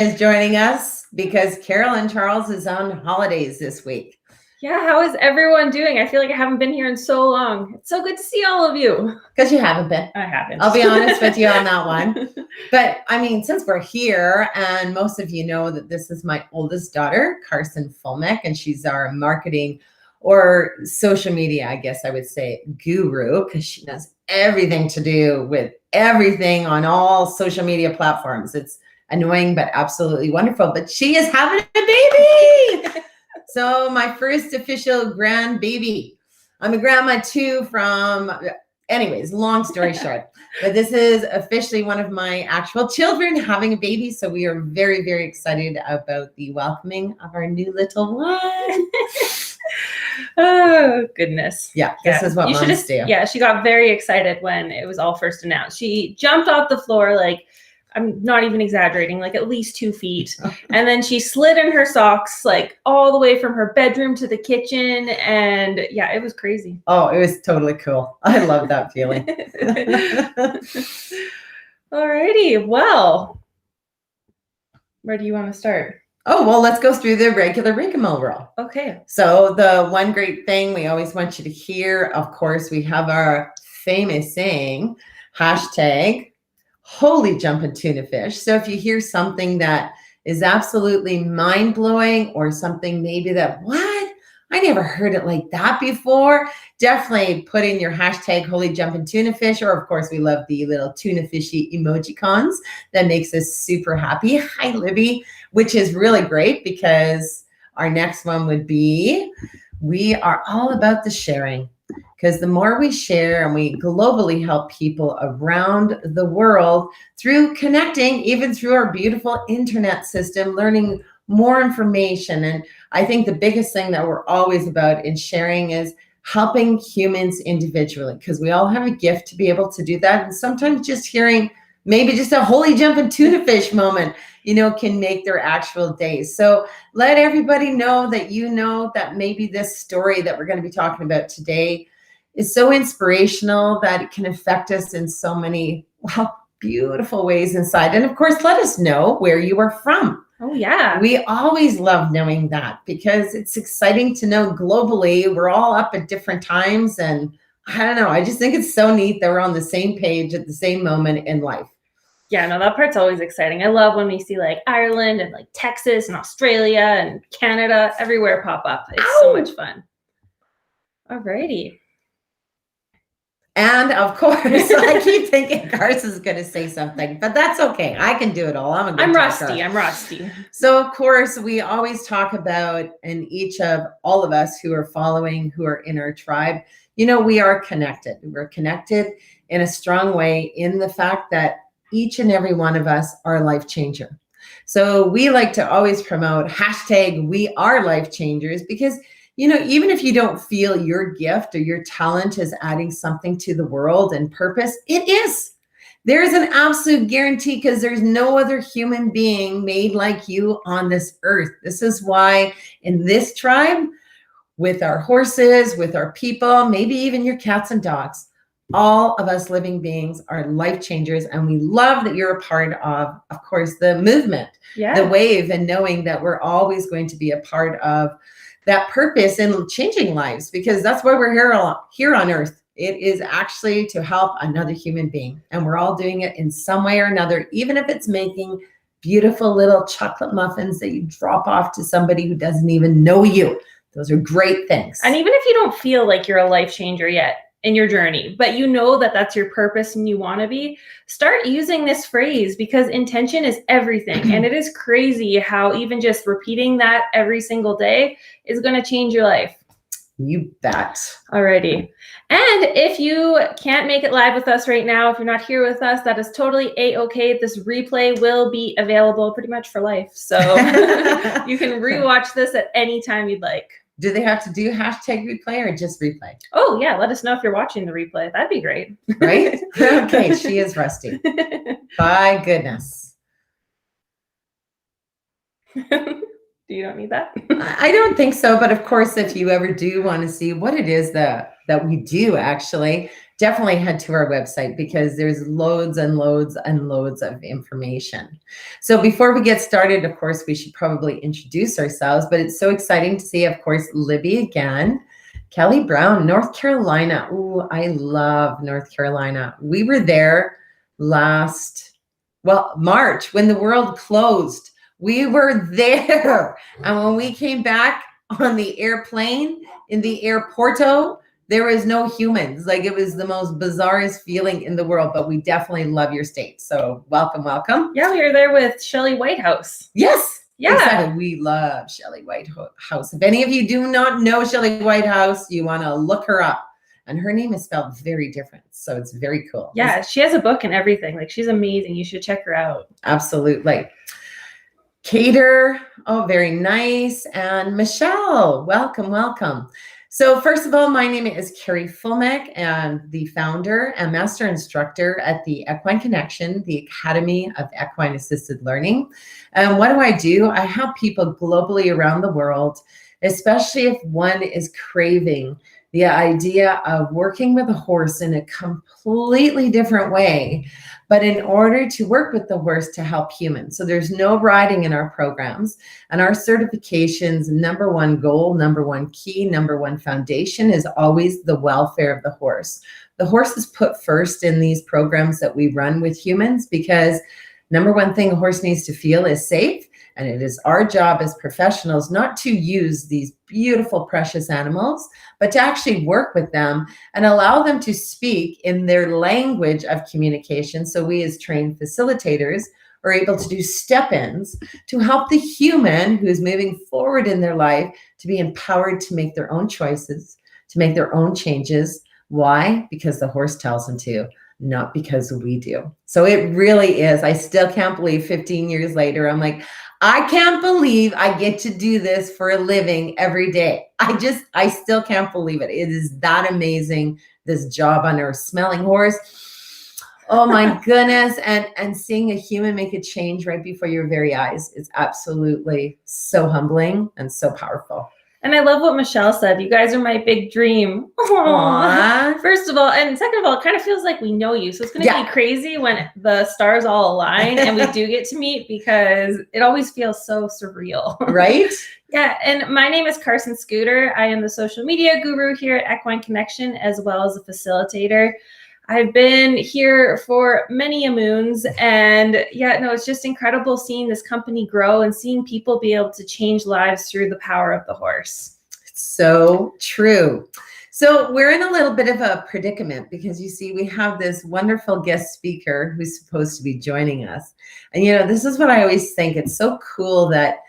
is joining us because Carol and Charles is on holidays this week. Yeah, how is everyone doing? I feel like I haven't been here in so long. It's so good to see all of you. Because you haven't been. I haven't. I'll be honest with you on that one. But I mean, since we're here, and most of you know that this is my oldest daughter, Carson Fulmick, and she's our marketing or social media, I guess I would say, guru, because she knows everything to do with everything on all social media platforms. It's annoying, but absolutely wonderful. But she is having a baby. So my first official grandbaby. I'm a grandma too anyways, long story short. But this is officially one of my actual children having a baby. So we are very, very excited about the welcoming of our new little one. Oh, goodness. Yeah, this is what moms do. Yeah, she got very excited when it was all first announced. She jumped off the floor like, I'm not even exaggerating, like at least 2 feet. And then she slid in her socks, like all the way from her bedroom to the kitchen. And yeah, it was crazy. Oh, it was totally cool. I love that feeling. Alrighty, well, where do you want to start? Oh, well, let's go through the regular rigmarole. Okay. So the one great thing we always want you to hear, of course, we have our famous saying, hashtag holy jumping tuna fish. So if you hear something that is absolutely mind-blowing or something maybe that, what? I never heard it like that before. Definitely put in your hashtag holy jumping tuna fish. Or of course, we love the little tuna fishy emojicons. That makes us super happy. Hi, Libby, which is really great because our next one would be, we are all about the sharing. Because the more we share and we globally help people around the world through connecting, even through our beautiful internet system, learning more information. And I think the biggest thing that we're always about in sharing is helping humans individually, because we all have a gift to be able to do that. And sometimes just hearing maybe just a holy jumping tuna fish moment, can make their actual day. So let everybody know that maybe this story that we're going to be talking about today is so inspirational that it can affect us in so many, beautiful ways inside. And of course, let us know where you are from. Oh, yeah. We always love knowing that because it's exciting to know globally. We're all up at different times. And I don't know, I just think it's so neat that we're on the same page at the same moment in life. Yeah, no, that part's always exciting. I love when we see like Ireland and like Texas and Australia and Canada everywhere pop up. It's so much fun. Alrighty. And of course, I keep thinking Carson's going to say something, but that's okay. I can do it all. I'm rusty. So of course, we always talk about, and each of all of us who are following, who are in our tribe, we are connected. We're connected in a strong way in the fact that each and every one of us are a life changer. So we like to always promote hashtag we are life changers because even if you don't feel your gift or your talent is adding something to the world and purpose, it is. There is an absolute guarantee because there's no other human being made like you on this earth. This is why in this tribe, with our horses, with our people, maybe even your cats and dogs, all of us living beings are life changers. And we love that you're a part of course, the movement, the wave, and knowing that we're always going to be a part of that purpose in changing lives, because that's why we're here on earth. It is actually to help another human being. And we're all doing it in some way or another, even if it's making beautiful little chocolate muffins that you drop off to somebody who doesn't even know you. Those are great things. And even if you don't feel like you're a life changer yet in your journey, but that that's your purpose and you want to be, start using this phrase because intention is everything. And it is crazy how even just repeating that every single day is going to change your life. You bet. Alrighty. And if you can't make it live with us right now, if you're not here with us, that is totally A-okay. This replay will be available pretty much for life. So you can rewatch this at any time you'd like. Do they have to do hashtag replay or just replay? Oh, yeah. Let us know if you're watching the replay. That'd be great. Right? Okay. She is rusty. My goodness. You don't need that? I don't think so. But of course, if you ever do want to see what it is that that we do actually, definitely head to our website because there's loads and loads and loads of information. So before we get started, of course, we should probably introduce ourselves, but it's so exciting to see, of course, Libby again. Kelly Brown, North Carolina. Ooh, I love North Carolina. We were there March when the world closed. We were there. And when we came back on the airplane in the airporto, there was no humans. Like, it was the most bizarrest feeling in the world, but we definitely love your state. So welcome, welcome. Yeah, we were there with Shelley Whitehouse. Yes. Yeah. Exactly. We love Shelley Whitehouse. If any of you do not know Shelley Whitehouse, you want to look her up. And her name is spelled very different. So it's very cool. Yeah, she has a book and everything. Like, she's amazing. You should check her out. Absolutely. Cater, oh, very nice. And Michelle, welcome, welcome. So first of all, my name is Carrie Fulmick, and the founder and master instructor at the Equine Connection, the Academy of Equine Assisted Learning. And what do? I help people globally around the world, especially if one is craving the idea of working with a horse in a completely different way, but in order to work with the horse to help humans. So there's no riding in our programs, and our certifications, number one goal, number one key, number one foundation is always the welfare of the horse. The horse is put first in these programs that we run with humans because number one thing a horse needs to feel is safe. And it is our job as professionals not to use these beautiful, precious animals, but to actually work with them and allow them to speak in their language of communication. So we as trained facilitators are able to do step-ins to help the human who is moving forward in their life to be empowered to make their own choices, to make their own changes. Why? Because the horse tells them to, not because we do. So it really is. I still can't believe 15 years later, I'm like, I can't believe I get to do this for a living every day. I still can't believe it. It is that amazing, this job on our smelling horse. Oh my goodness. And seeing a human make a change right before your very eyes is absolutely so humbling and so powerful. And I love what Michelle said. You guys are my big dream. Aww. First of all, and second of all, it kind of feels like we know you. So it's going to be crazy when the stars all align and we do get to meet, because it always feels so surreal. Right? Yeah. And my name is Carson Scooter. I am the social media guru here at Equine Connection, as well as a facilitator. I've been here for many a moons, and it's just incredible seeing this company grow and seeing people be able to change lives through the power of the horse. It's so true. So we're in a little bit of a predicament because you see, we have this wonderful guest speaker who's supposed to be joining us. And this is what I always think. It's so cool that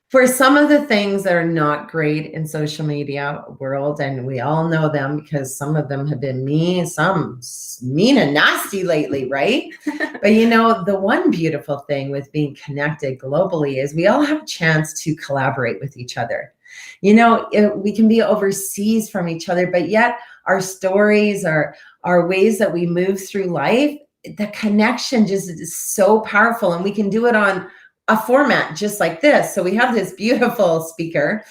for some of the things that are not great in social media world, and we all know them because some of them have been mean, some mean and nasty lately, right? But the one beautiful thing with being connected globally is we all have a chance to collaborate with each other. We can be overseas from each other, but yet our stories, our ways that we move through life, the connection just is so powerful, and we can do it on a format just like this. So we have this beautiful speaker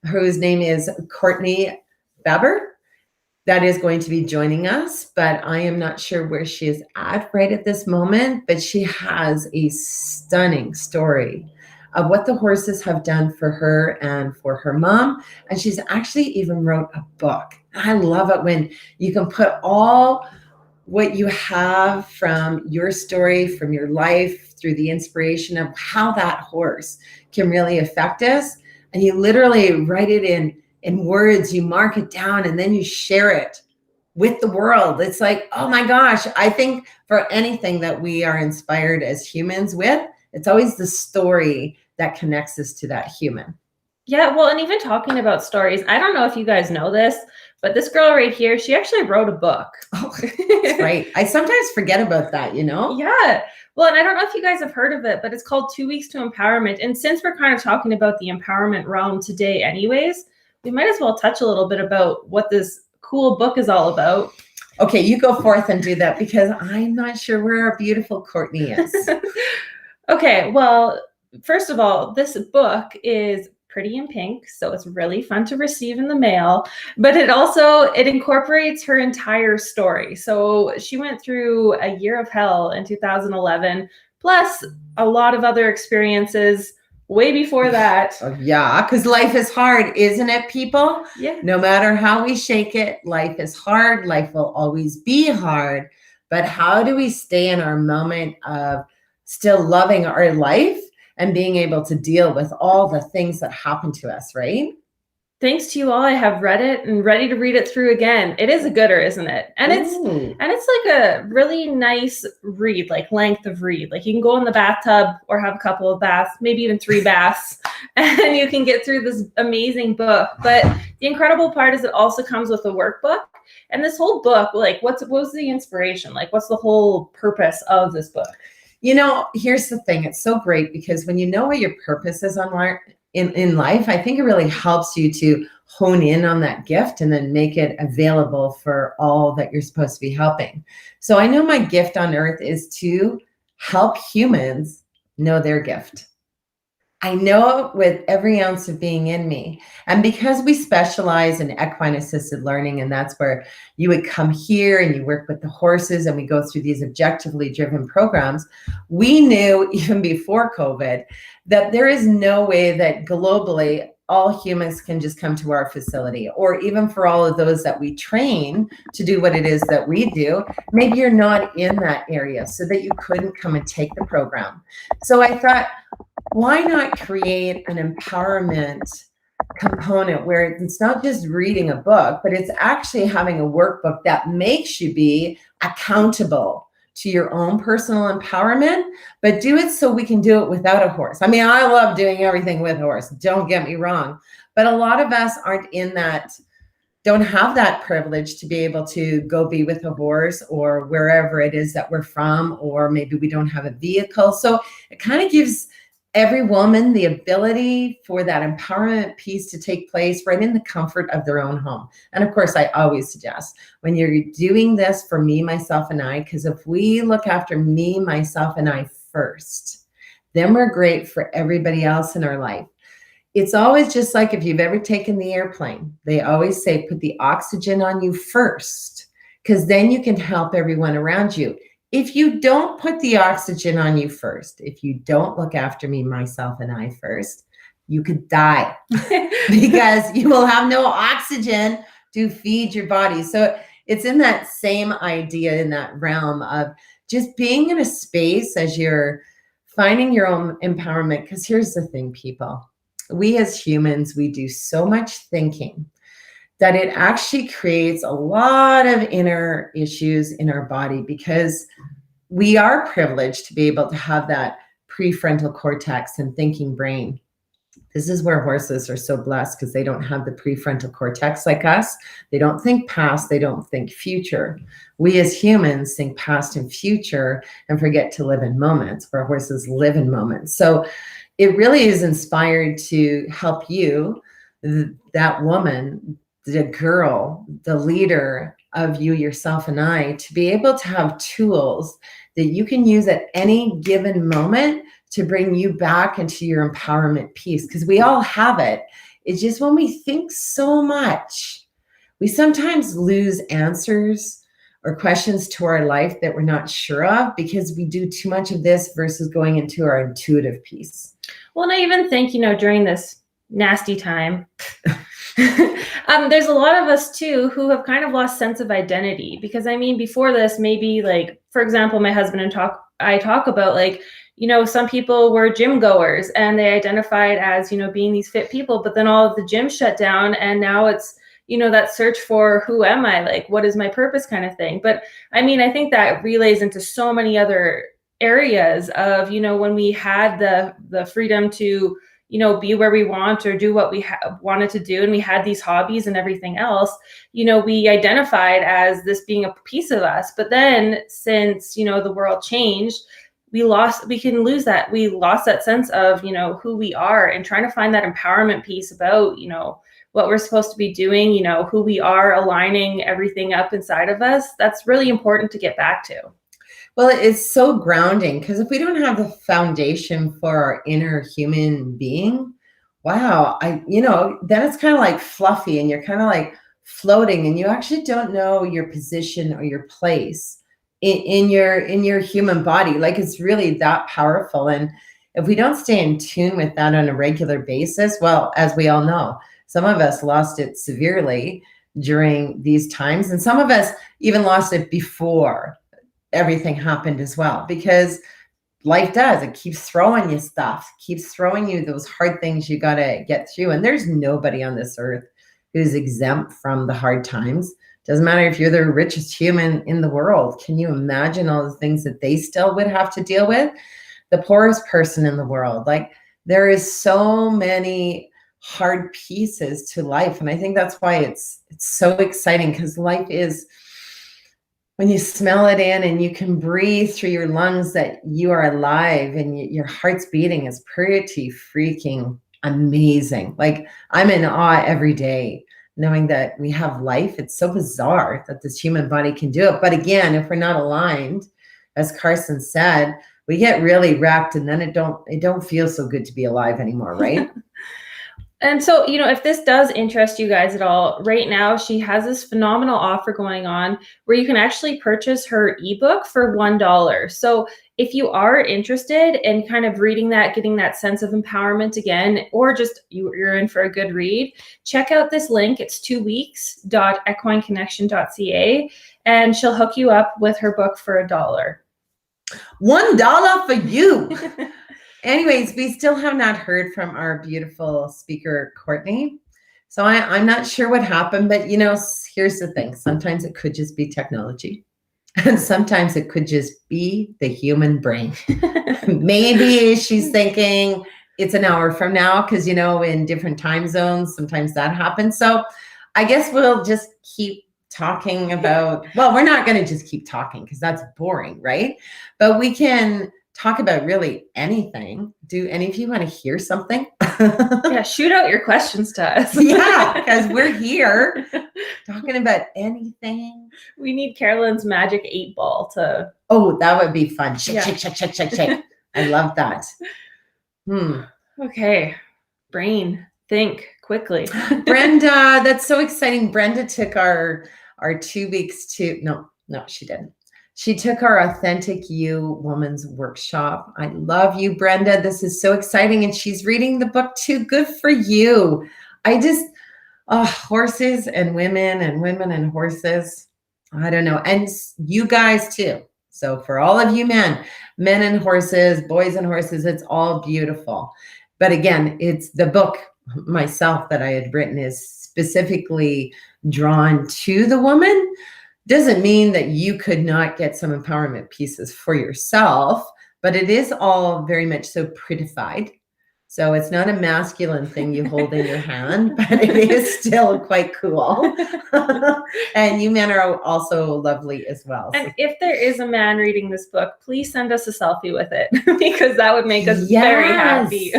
whose name is Courtney Baber that is going to be joining us, but I am not sure where she is at right at this moment, but she has a stunning story of what the horses have done for her and for her mom. And she's actually even wrote a book. I love it when you can put all what you have from your story, from your life, through the inspiration of how that horse can really affect us. And you literally write it in words, you mark it down, and then you share it with the world. It's like, oh my gosh, I think for anything that we are inspired as humans with, it's always the story that connects us to that human. Yeah, well, and even talking about stories, I don't know if you guys know this, but this girl right here, she actually wrote a book. Oh, that's right. I sometimes forget about that, Yeah. Well, and I don't know if you guys have heard of it, but it's called 2 Weeks to Empowerment. And since we're kind of talking about the empowerment realm today anyways, we might as well touch a little bit about what this cool book is all about. Okay, you go forth and do that, because I'm not sure where our beautiful Courtney is. Okay, well, first of all, this book is pretty in pink, so it's really fun to receive in the mail. But it incorporates her entire story. So she went through a year of hell in 2011, plus a lot of other experiences way before that. Yeah, because life is hard, isn't it, people? Yeah. No matter how we shake it, life is hard. Life will always be hard. But how do we stay in our moment of still loving our life and being able to deal with all the things that happen to us, right? Thanks to you all, I have read it and ready to read it through again. It is a gooder, isn't it? And Ooh. it's like a really nice read, like length of read. Like you can go in the bathtub or have a couple of baths, maybe even 3 baths, and you can get through this amazing book. But the incredible part is it also comes with a workbook. And this whole book, like what was the inspiration? Like what's the whole purpose of this book? You know, here's the thing. It's so great because when you know what your purpose is in life, I think it really helps you to hone in on that gift and then make it available for all that you're supposed to be helping. So I know my gift on earth is to help humans know their gift. I know it with every ounce of being in me. And because we specialize in equine assisted learning, and that's where you would come here and you work with the horses and we go through these objectively driven programs, we knew even before COVID that there is no way that globally all humans can just come to our facility, or even for all of those that we train to do what it is that we do, maybe you're not in that area so that you couldn't come and take the program. So I thought, why not create an empowerment component where it's not just reading a book, but it's actually having a workbook that makes you be accountable to your own personal empowerment, but do it so we can do it without a horse. I mean, I love doing everything with a horse, don't get me wrong, but a lot of us aren't in that, don't have that privilege to be able to go be with a horse or wherever it is that we're from, or maybe we don't have a vehicle. So it kind of gives every woman the ability for that empowerment piece to take place right in the comfort of their own home. And of course, I always suggest when you're doing this for me, myself, and I, because if we look after me, myself, and I first, then we're great for everybody else in our life. It's always just like if you've ever taken the airplane, they always say, put the oxygen on you first, because then you can help everyone around you. If you don't put the oxygen on you first, if you don't look after me, myself, and I first, you could die because you will have no oxygen to feed your body. So it's in that same idea, in that realm of just being in a space as you're finding your own empowerment. Because here's the thing, people, we as humans, we do so much thinking that it actually creates a lot of inner issues in our body, because we are privileged to be able to have that prefrontal cortex and thinking brain. This is where horses are so blessed, because they don't have the prefrontal cortex like us. They don't think past, they don't think future. We as humans think past and future and forget to live in moments, where horses live in moments. So it really is inspired to help you, that woman, the girl, the leader of you, yourself, and I, to be able to have tools that you can use at any given moment to bring you back into your empowerment piece. Because we all have it. It's just when we think so much, we sometimes lose answers or questions to our life that we're not sure of, because we do too much of this versus going into our intuitive piece. Well, and I even think, during this nasty time, there's a lot of us too who have kind of lost sense of identity, because I mean, before this, maybe like, for example, my husband and I talk about, like, some people were gym goers and they identified as, being these fit people, but then all of the gyms shut down, and now it's, that search for who am I, like, what is my purpose kind of thing. But I mean, I think that relays into so many other areas of, when we had the freedom to, be where we want or do what we wanted to do, and we had these hobbies and everything else, we identified as this being a piece of us. But then since, the world changed, we lost that sense of, who we are, and trying to find that empowerment piece about, what we're supposed to be doing, who we are, aligning everything up inside of us. That's really important to get back to. Well, it's so grounding, because if we don't have the foundation for our inner human being, wow, then it's kind of like fluffy and you're kind of like floating and you actually don't know your position or your place in your human body. Like it's really that powerful. And if we don't stay in tune with that on a regular basis, well, as we all know, some of us lost it severely during these times. And some of us even lost it before everything happened as well, because life does. It keeps throwing you stuff, keeps throwing you those hard things you got to get through. And there's nobody on this earth who's exempt from the hard times. Doesn't matter if you're the richest human in the world. Can you imagine all the things that they still would have to deal with? The poorest person in the world. Like there is so many hard pieces to life. And I think that's why it's so exciting, because life is, when you smell it in and you can breathe through your lungs that you are alive and your heart's beating, is pretty freaking amazing. Like I'm in awe every day knowing that we have life. It's so bizarre that this human body can do it. But again, if we're not aligned, as Carson said, we get really wrecked and then it don't feel so good to be alive anymore, right? And so, if this does interest you guys at all, right now she has this phenomenal offer going on where you can actually purchase her ebook for $1. So if you are interested in kind of reading that, getting that sense of empowerment again, or just you're in for a good read, check out this link. It's 2weeks.equineconnection.ca, and she'll hook you up with her book for $1. $1 for you. Anyways, we still have not heard from our beautiful speaker, Courtney. So I'm not sure what happened, but here's the thing. Sometimes it could just be technology. And sometimes it could just be the human brain. Maybe she's thinking it's an hour from now, because, in different time zones, sometimes that happens. So I guess we'll just keep talking about, well, we're not going to just keep talking because that's boring, right? But we can talk about really anything. Do any of you want to hear something? Yeah, shoot out your questions to us. Yeah, because we're here talking about anything. We need Carolyn's magic 8-ball to... Oh, that would be fun. Shake, shake. I love that. Okay. Brain, think quickly. Brenda, that's so exciting. Brenda took our 2 weeks to, no, she didn't. She took our Authentic You Woman's Workshop. I love you, Brenda. This is so exciting. And she's reading the book too. Good for you. Horses and women and horses. I don't know. And you guys too. So for all of you men and horses, boys and horses, it's all beautiful. But again, it's the book myself that I had written is specifically drawn to the woman. Doesn't mean that you could not get some empowerment pieces for yourself, but it is all very much so prettified. So it's not a masculine thing you hold in your hand, but it is still quite cool. And you men are also lovely as well. And if there is a man reading this book, please send us a selfie with it, because that would make us very happy.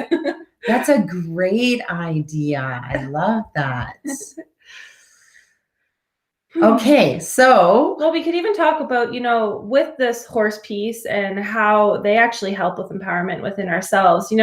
That's a great idea. I love that. Okay, so... Well, we could even talk about, with this horse piece and how they actually help with empowerment within ourselves.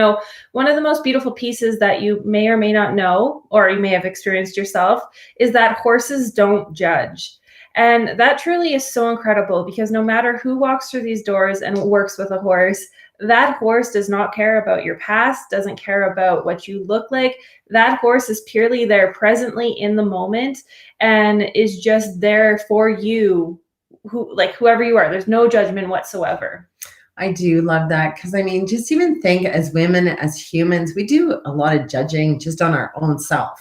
One of the most beautiful pieces that you may or may not know, or you may have experienced yourself, is that horses don't judge. And that truly is so incredible, because no matter who walks through these doors and works with a horse, that horse does not care about your past, doesn't care about what you look like. That horse is purely there presently in the moment and is just there for you, whoever you are. There's no judgment whatsoever. I do love that, because just even think, as women, as humans, we do a lot of judging just on our own self.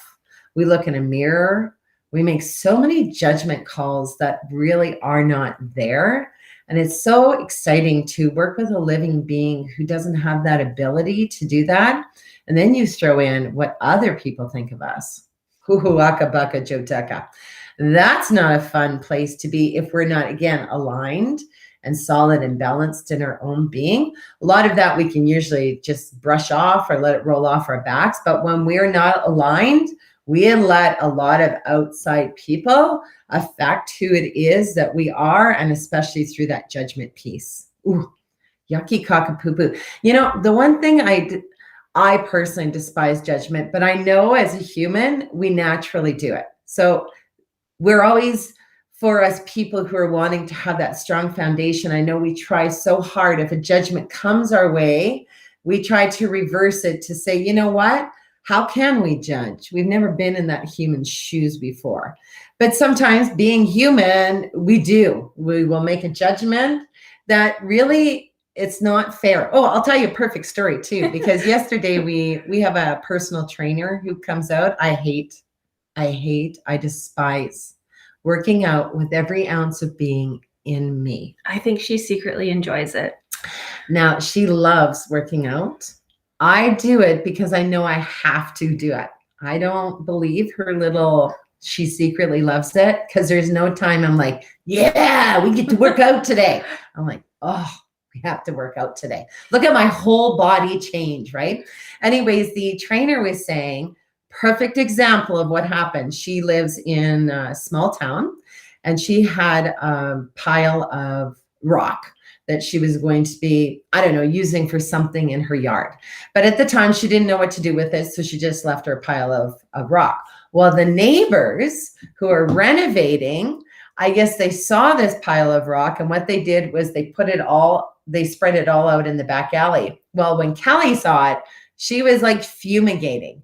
We look in a mirror, we make so many judgment calls that really are not there. And it's so exciting to work with a living being who doesn't have that ability to do that. And then you throw in what other people think of us. Hoo-hoo-aka baka joteka. That's not a fun place to be if we're not, again, aligned and solid and balanced in our own being. A lot of that we can usually just brush off or let it roll off our backs. But when we're not aligned, we let a lot of outside people affect who it is that we are, and especially through that judgment piece. Ooh, yucky cockapoo-poo. The one thing I personally despise judgment, but I know as a human, we naturally do it. So we're always, for us people who are wanting to have that strong foundation, I know we try so hard. If a judgment comes our way, we try to reverse it to say, you know what? How can we judge? We've never been in that human shoes before. But sometimes being human, we do. We will make a judgment that really it's not fair. Oh, I'll tell you a perfect story too, because yesterday we have a personal trainer who comes out. I despise working out with every ounce of being in me. I think she secretly enjoys it. Now, she loves working out. I do it because I know I have to do it. I don't believe her little, she secretly loves it, because there's no time I'm like, yeah, we get to work out today. I'm like, oh, we have to work out today. Look at my whole body change, right? Anyways, the trainer was saying, perfect example of what happened. She lives in a small town, and she had a pile of rock that she was going to be, I don't know, using for something in her yard. But at the time, she didn't know what to do with it, so she just left her pile of rock. Well, the neighbors who are renovating, I guess they saw this pile of rock, and what they did was they spread it all out in the back alley. Well, when Kelly saw it, she was like fumigating.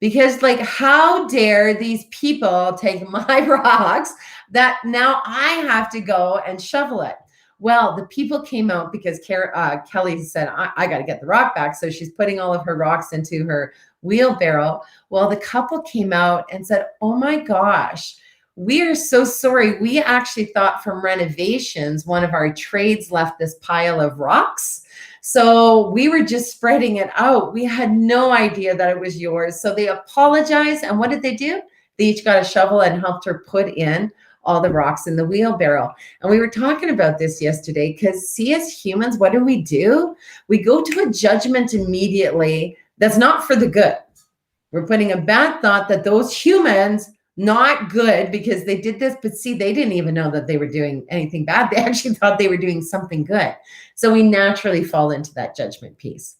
Because like, how dare these people take my rocks that now I have to go and shovel it? Well, the people came out because Kelly said, I got to get the rock back. So she's putting all of her rocks into her wheelbarrow. Well, the couple came out and said, oh my gosh, we are so sorry. We actually thought from renovations, one of our trades left this pile of rocks. So we were just spreading it out. We had no idea that it was yours. So they apologized. And what did they do? They each got a shovel and helped her put in all the rocks in the wheelbarrow. And we were talking about this yesterday, because see, as humans, what do? We go to a judgment immediately that's not for the good. We're putting a bad thought that those humans, not good because they did this, but see, they didn't even know that they were doing anything bad. They actually thought they were doing something good. So we naturally fall into that judgment piece.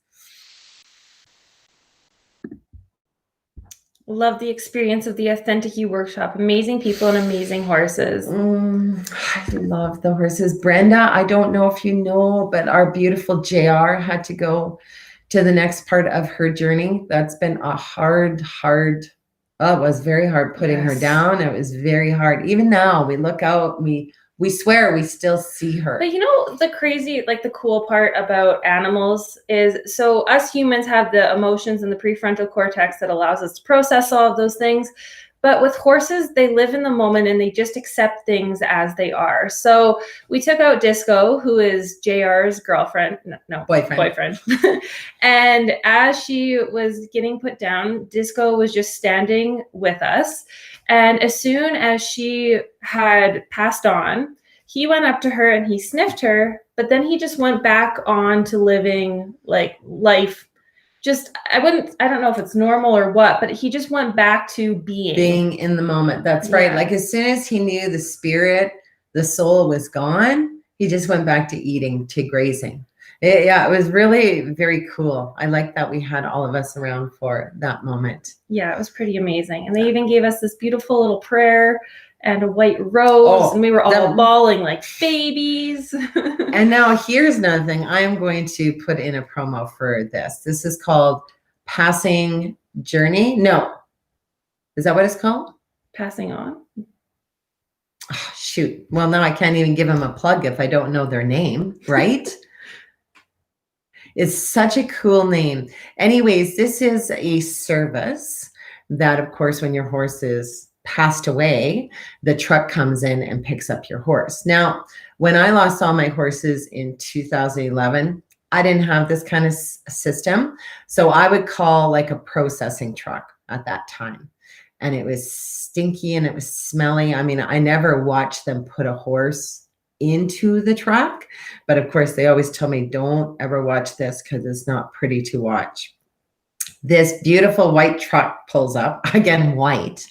Love the experience of the Authentic You workshop. Amazing people and amazing horses. I love the horses. Brenda, I don't know if you know, but our beautiful JR had to go to the next part of her journey. That's been a hard, it was very hard putting her down. It was very hard. Even now, we look out, we swear we still see her. But you know, the crazy, like the cool part about animals is, so us humans have the emotions and the prefrontal cortex that allows us to process all of those things. But with horses, they live in the moment and they just accept things as they are. So we took out Disco, who is JR's girlfriend, boyfriend. And as she was getting put down, Disco was just standing with us. And as soon as she had passed on, he went up to her and he sniffed her, but then he just went back on to living like life. Just, I don't know if it's normal or what, but he just went back to being in the moment. That's right. Like as soon as he knew the spirit, the soul was gone, he just went back to eating, to grazing. It was really very cool. I like that we had all of us around for that moment. Yeah, it was pretty amazing. And they even gave us this beautiful little prayer and a white rose, and we were all bawling like babies. And now here's another thing. I am going to put in a promo for this. This is called Passing Journey. No. Is that what it's called? Passing On. Oh, shoot. Well, now I can't even give them a plug if I don't know their name, right? It's such a cool name. Anyways, this is a service that, of course, when your horse is passed away, the truck comes in and picks up your horse. Now, when I lost all my horses in 2011, I didn't have this kind of system. So I would call like a processing truck at that time. And it was stinky and it was smelly. I mean, I never watched them put a horse into the truck. But of course, they always tell me, don't ever watch this because it's not pretty to watch. This beautiful white truck pulls up, again, white,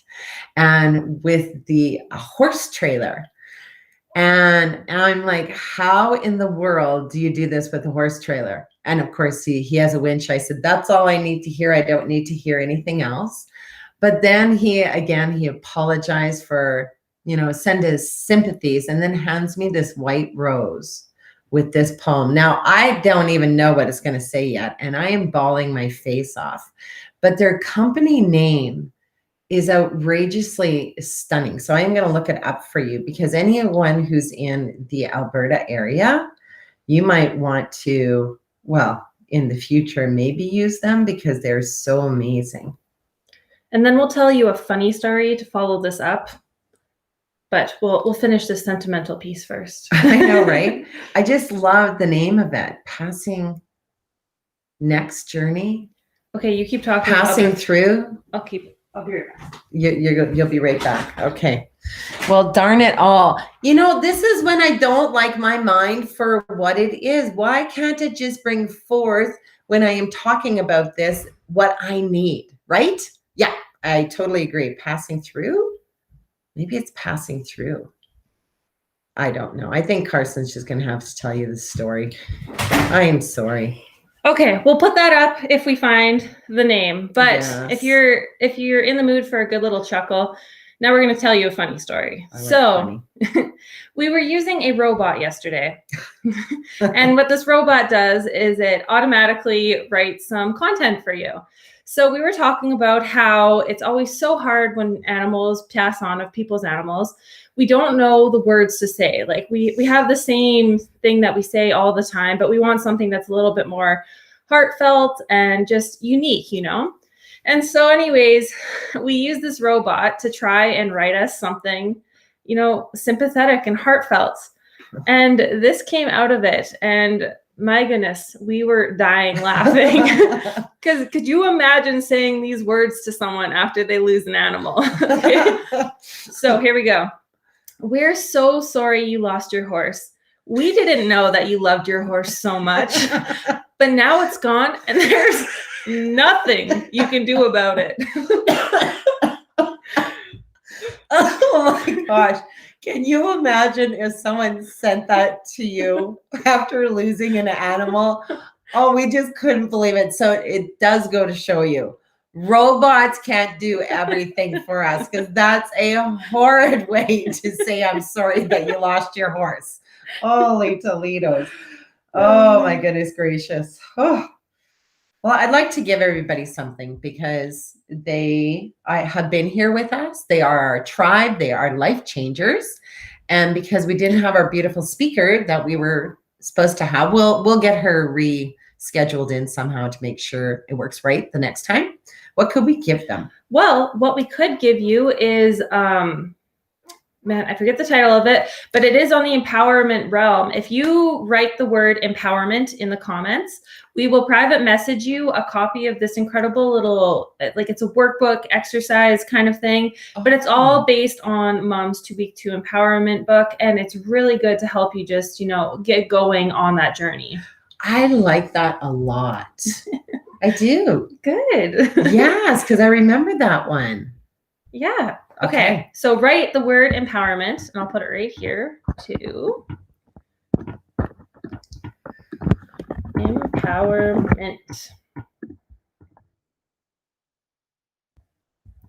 and with the horse trailer. And I'm like, how in the world do you do this with a horse trailer? And of course, he has a winch. I said, that's all I need to hear. I don't need to hear anything else. But then he apologized for, send his sympathies, and then hands me this white rose with this poem. Now, I don't even know what it's going to say yet, and I am bawling my face off. But their company name is outrageously stunning. So I'm going to look it up for you, because anyone who's in the Alberta area, you might want to, well, in the future, maybe use them because they're so amazing. And then we'll tell you a funny story to follow this up. But we'll finish this sentimental piece first. I know, right? I just love the name of it. Passing next journey. Okay, you keep talking. Passing through. I'll be right back. You'll be right back. Okay. Well, darn it all. This is when I don't like my mind for what it is. Why can't it just bring forth, when I am talking about this, what I need, right? Yeah, I totally agree. Passing through? Maybe it's passing through. I don't know. I think Carson's just going to have to tell you the story. I am sorry. Okay, we'll put that up if we find the name. But Yes. if you're in the mood for a good little chuckle, now we're going to tell you a funny story. So we were using a robot yesterday. And what this robot does is it automatically writes some content for you. So we were talking about how it's always so hard when animals pass on of people's animals. We don't know the words to say. Like we have the same thing that we say all the time, but we want something that's a little bit more heartfelt and just unique, And so anyways, we use this robot to try and write us something, sympathetic and heartfelt. And this came out of it. And my goodness, we were dying laughing. Because could you imagine saying these words to someone after they lose an animal? Okay. So here we go. We're so sorry you lost your horse. We didn't know that you loved your horse so much, but now it's gone and there's nothing you can do about it. Oh my gosh. Can you imagine if someone sent that to you after losing an animal? Oh, we just couldn't believe it. So it does go to show you, robots can't do everything for us, because that's a horrid way to say, I'm sorry that you lost your horse. Holy Toledos. Oh my goodness gracious. Oh. Well, I'd like to give everybody something, because I have been here with us. They are our tribe. They are life changers. And because we didn't have our beautiful speaker that we were supposed to have, we'll get her rescheduled in somehow to make sure it works right the next time. What could we give them? Well, what we could give you is, man, I forget the title of it, but it is on the empowerment realm. If you write the word empowerment in the comments, we will private message you a copy of this incredible little, like it's a workbook exercise kind of thing, but it's all based on Mom's 2 Week 2 Empowerment book. And it's really good to help you just, get going on that journey. I like that a lot. I do. Good. Yes, because I remember that one. Yeah. Okay. So write the word empowerment, and I'll put it right here too. Empowerment.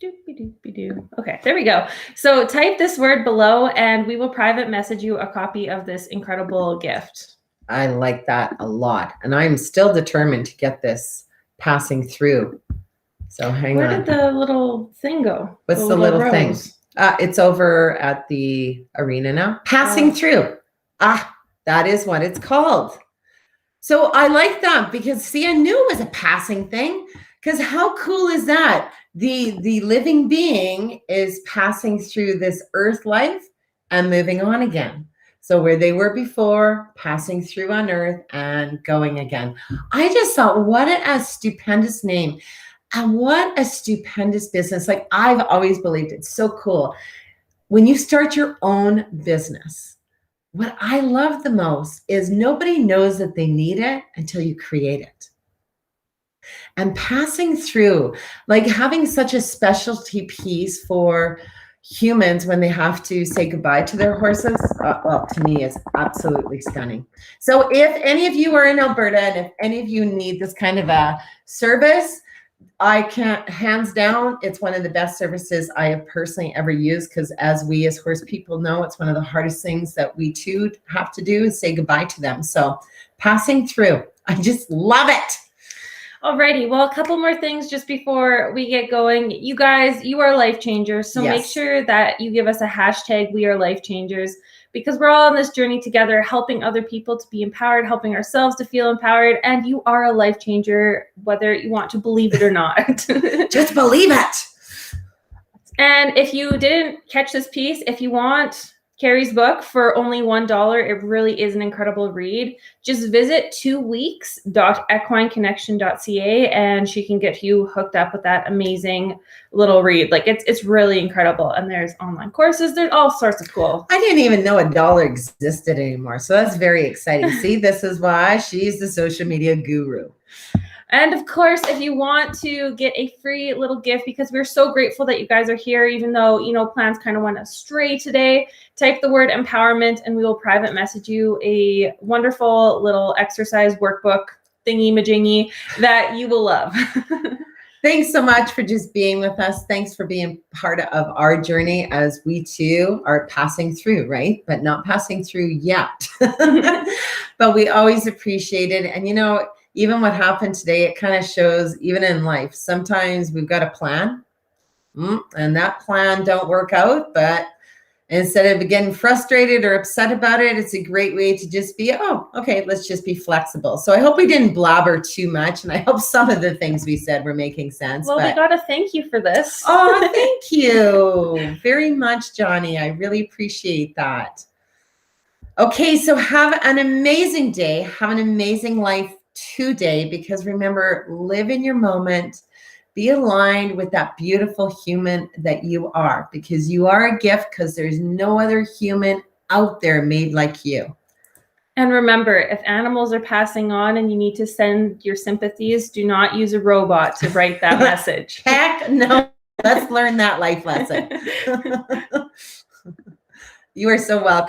Doopy-doopy-doo. Okay, there we go. So type this word below, and we will private message you a copy of this incredible gift. I like that a lot. And I'm still determined to get this passing through. So hang on. Where did the little thing go? What's the little thing? It's over at the arena now. Passing through. That is what it's called. So I like that, because see, I knew it was a passing thing, because how cool is that? The living being is passing through this earth life and moving on again. So where they were before, passing through on earth and going again. I just thought, what a stupendous name. And what a stupendous business. Like, I've always believed it's so cool. When you start your own business, what I love the most is nobody knows that they need it until you create it. And passing through, like having such a specialty piece for, humans when they have to say goodbye to their horses, well, to me is absolutely stunning. So if any of you are in Alberta and if any of you need this kind of a service, I can't, hands down, it's one of the best services I have personally ever used, because as we as horse people know, it's one of the hardest things that we too have to do is say goodbye to them. So passing through, I just love it. Alrighty, well, a couple more things just before we get going. You guys, you are life changers, so make sure that you give us a hashtag, we are life changers, because we're all on this journey together, helping other people to be empowered, helping ourselves to feel empowered, and you are a life changer, whether you want to believe it or not. Just believe it. And if you didn't catch this piece, if you want Carrie's book for only $1, it really is an incredible read. Just visit 2weeks.equineconnection.ca and she can get you hooked up with that amazing little read. Like it's really incredible. And there's online courses. There's all sorts of cool. I didn't even know $1 existed anymore. So that's very exciting. See, this is why she's the social media guru. And of course, if you want to get a free little gift, because we're so grateful that you guys are here, even though, you know, plans kind of went astray today, type the word empowerment and we will private message you a wonderful little exercise workbook thingy-majingy that you will love. Thanks so much for just being with us. Thanks for being part of our journey as we too are passing through, right? But not passing through yet. But we always appreciate it. And, you know, even what happened today, it kind of shows, even in life, sometimes we've got a plan and that plan don't work out, but instead of getting frustrated or upset about it, it's a great way to just be, oh, okay, let's just be flexible. So I hope we didn't blabber too much, and I hope some of the things we said were making sense. Well, we got to thank you for this. Oh, thank you very much, Johnny. I really appreciate that. Okay, so have an amazing day. Have an amazing life today, because remember, live in your moment, be aligned with that beautiful human that you are, because you are a gift, because there's no other human out there made like you. And remember, if animals are passing on and you need to send your sympathies, do not use a robot to write that message. Heck no. Let's learn that life lesson. You are so welcome.